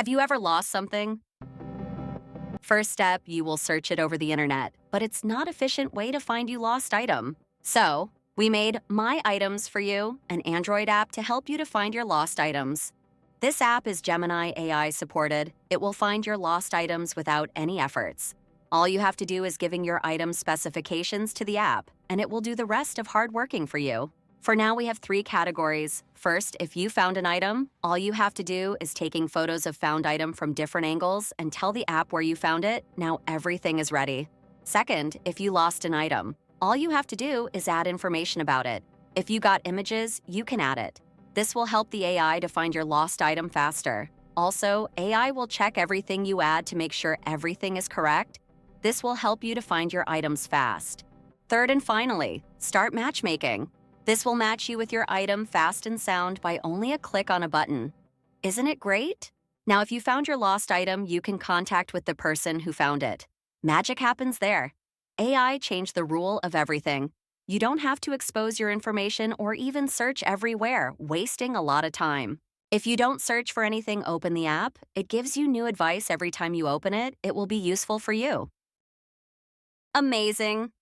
Have you ever lost something? First step, you will search it over the internet, but it's not an efficient way to find your lost item. So, we made My Items for you, an Android app to help you to find your lost items. This app is Gemini AI supported. It will find your lost items without any efforts. All you have to do is giving your item specifications to the app, and it will do the rest of hard working for you. For now, we have 3 categories. First, if you found an item, all you have to do is taking photos of found item from different angles and tell the app where you found it. Now everything is ready. Second, if you lost an item, all you have to do is add information about it. If you got images, you can add it. This will help the AI to find your lost item faster. Also, AI will check everything you add to make sure everything is correct. This will help you to find your items fast. Third and finally, start matchmaking. This will match you with your item fast and sound by only a click on a button. Isn't it great? Now, if you found your lost item, you can contact with the person who found it. Magic happens there. AI changed the rule of everything. You don't have to expose your information or even search everywhere, wasting a lot of time. If you don't search for anything, open the app. It gives you new advice every time you open it. It will be useful for you. Amazing!